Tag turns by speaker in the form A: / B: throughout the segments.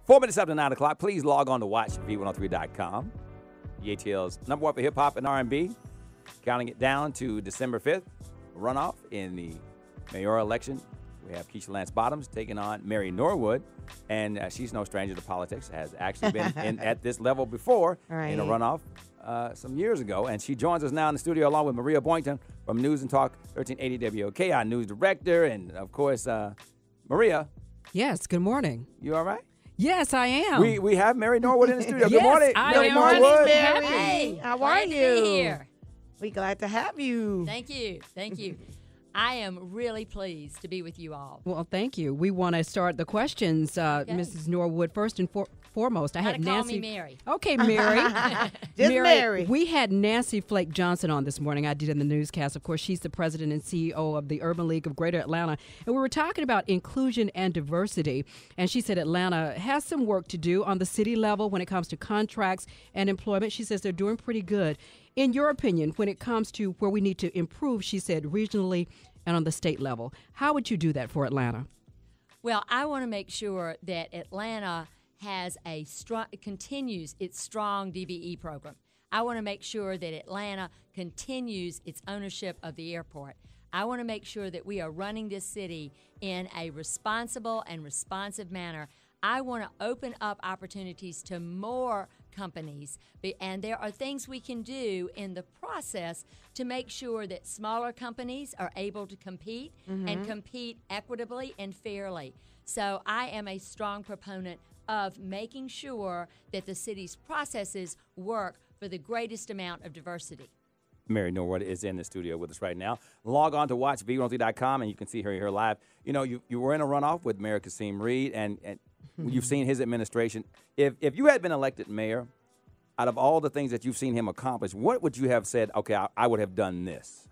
A: 4 minutes after 9 o'clock, please log on to watchv103.com. The ATL's number one for hip-hop and R&B. Counting it down to December 5th, runoff in the mayoral election. We have Keisha Lance Bottoms taking on Mary Norwood, and she's no stranger to politics, has actually been at this level before in a runoff some years ago. And she joins us now in the studio along with Maria Boynton from News and Talk 1380 WOK, our news director, and, of course, Maria.
B: Yes, good morning.
A: You all right?
B: Yes, I am.
A: We have Mary Norwood in the studio.
B: Yes,
A: good morning,
B: I
A: Mary
B: am
A: Norwood.
C: Mary.
D: Hey,
C: How are
D: glad to
C: you?
D: be here.
C: We glad to have you.
D: Thank you. Thank you. I am really pleased to be with you all.
B: Well, thank you. We want to start the questions, Mrs. Norwood. First and foremost, I had
D: Call
B: Nancy.
D: me Mary.
B: Okay, Mary.
C: Just Mary.
B: We had Nancy Flake Johnson on this morning. I did in the newscast. Of course, she's the president and CEO of the Urban League of Greater Atlanta. And we were talking about inclusion and diversity. And she said Atlanta has some work to do on the city level when it comes to contracts and employment. She says they're doing pretty good. In your opinion, when it comes to where we need to improve, she said, regionally and on the state level, how would you do that for Atlanta?
D: Well, I want to make sure that Atlanta has continues its strong DVE program. I want to make sure that Atlanta continues its ownership of the airport. I want to make sure that we are running this city in a responsible and responsive manner. I want to open up opportunities to more companies, and there are things we can do in the process to make sure that smaller companies are able to compete and compete equitably and fairly. So I am a strong proponent of making sure that the city's processes work for the greatest amount of diversity.
A: Mary Norwood is in the studio with us right now. Log on to watchv103.com and you can see her here live. You know, you were in a runoff with Mayor Kasim Reed, and you've seen his administration. If you had been elected mayor, out of all the things that you've seen him accomplish, what would you have said, okay, I would have done this?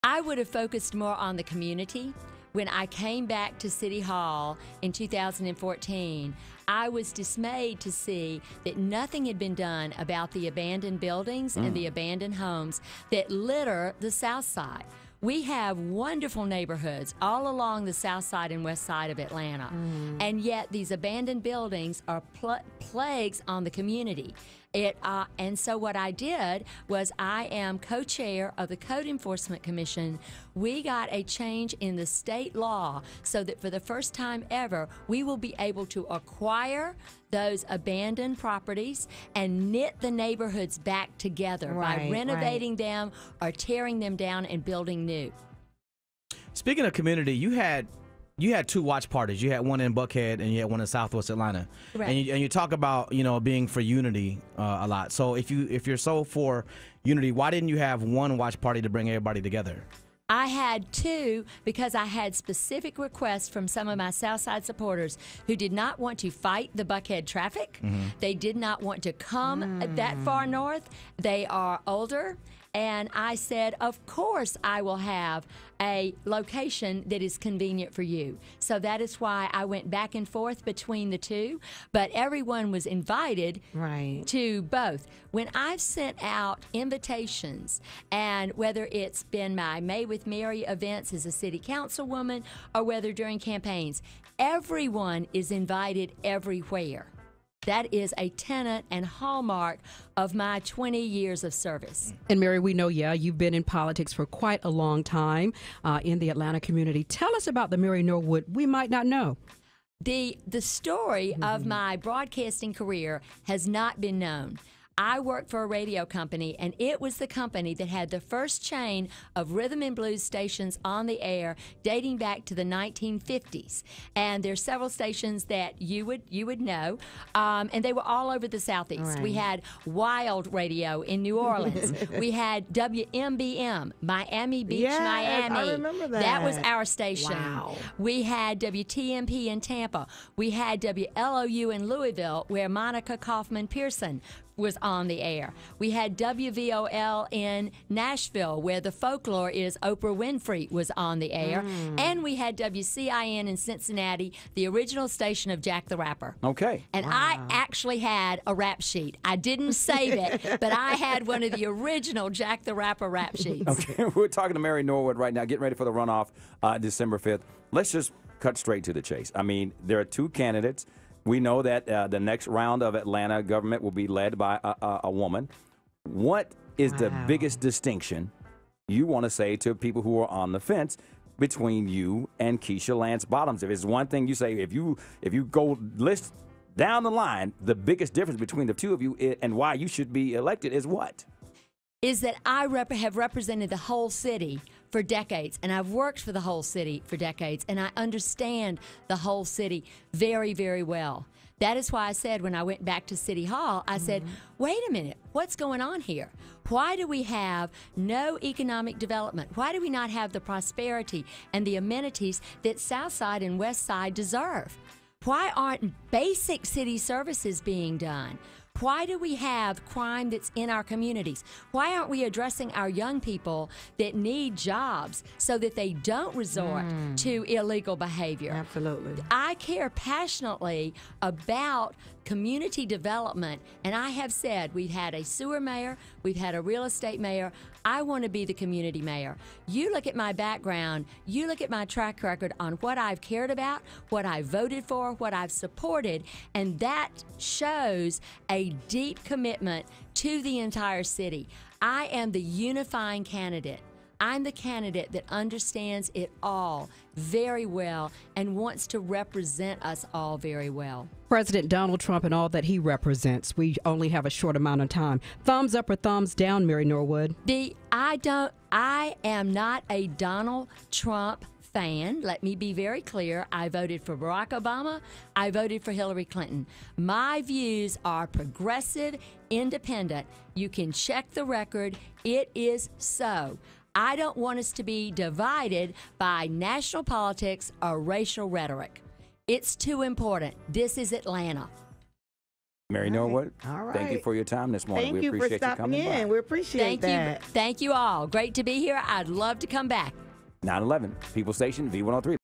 D: I would have focused more on the community. When I came back to City Hall in 2014, I was dismayed to see that nothing had been done about the abandoned buildings and the abandoned homes that litter the South Side. We have wonderful neighborhoods all along the south side and west side of Atlanta, and yet these abandoned buildings are plagues on the community. And so what I did was I am co-chair of the Code Enforcement Commission. We got a change in the state law so that for the first time ever, we will be able to acquire those abandoned properties and knit the neighborhoods back together by renovating them or tearing them down and building new.
E: Speaking of community, you had two watch parties. You had one in Buckhead and you had one in Southwest Atlanta.
D: Right.
E: And you talk about, being for unity a lot. So if you're so for unity, why didn't you have one watch party to bring everybody together?
D: I had two because I had specific requests from some of my Southside supporters who did not want to fight the Buckhead traffic. They did not want to come that far north. They are older. And I said, of course I will have a location that is convenient for you. So that is why I went back and forth between the two. But everyone was invited to both. When I've sent out invitations, and whether it's been my May with Mary events as a city councilwoman or whether during campaigns, everyone is invited everywhere. That is a tenet and hallmark of my 20 years of service.
B: And Mary, we know, you've been in politics for quite a long time in the Atlanta community. Tell us about the Mary Norwood we might not know.
D: The story of my broadcasting career has not been known. I worked for a radio company, and it was the company that had the first chain of rhythm and blues stations on the air dating back to the 1950s. And there's several stations that you would know, and they were all over the Southeast. We had Wild Radio in New Orleans. We had WMBM, Miami Beach, Miami.
C: I remember that.
D: That was our station.
C: Wow.
D: We had WTMP in Tampa. We had WLOU in Louisville, where Monica Kaufman Pearson was on the air. We had WVOL in Nashville, where the folklore is Oprah Winfrey was on the air. And we had WCIN in Cincinnati, the original station of Jack the Rapper.
A: Okay.
D: And I actually had a rap sheet. I didn't save it, but I had one of the original Jack the Rapper rap sheets.
A: Okay, we're talking to Mary Norwood right now, getting ready for the runoff December 5th. Let's just cut straight to the chase. I mean, there are two candidates. We know that the next round of Atlanta government will be led by a woman. What is the biggest distinction you want to say to people who are on the fence between you and Keisha Lance Bottoms? If it's one thing you say, if you go list down the line, the biggest difference between the two of you and why you should be elected is what?
D: Is that I have represented the whole city for decades, and I've worked for the whole city for decades, and I understand the whole city very, very well. That is why I said when I went back to City Hall, I said, wait a minute, what's going on here? Why do we have no economic development? Why do we not have the prosperity and the amenities that South Side and West Side deserve? Why aren't basic city services being done? Why do we have crime that's in our communities? Why aren't we addressing our young people that need jobs so that they don't resort to illegal behavior?
C: Absolutely.
D: I care passionately about community development, and I have said we've had a sewer mayor, we've had a real estate mayor. I want to be the community mayor. You look at my background, you look at my track record on what I've cared about, what I voted for, what I've supported, and that shows a deep commitment to the entire city. I am the unifying candidate. I'm the candidate that understands it all very well and wants to represent us all very well.
B: President Donald Trump and all that he represents. We only have a short amount of time. Thumbs up or thumbs down, Mary Norwood?
D: I am not a Donald Trump fan. Let me be very clear. I voted for Barack Obama. I voted for Hillary Clinton. My views are progressive, independent. You can check the record. It is so. I don't want us to be divided by national politics or racial rhetoric. It's too important. This is Atlanta.
A: Mary Norwood,
C: All right.
A: thank you for your time this morning.
C: Thank
A: We
C: you for
A: appreciate you
C: stopping
A: coming
C: in.
A: by.
C: We appreciate that.
D: Thank you all. Great to be here. I'd love to come back.
A: 9/11, People Station, V103.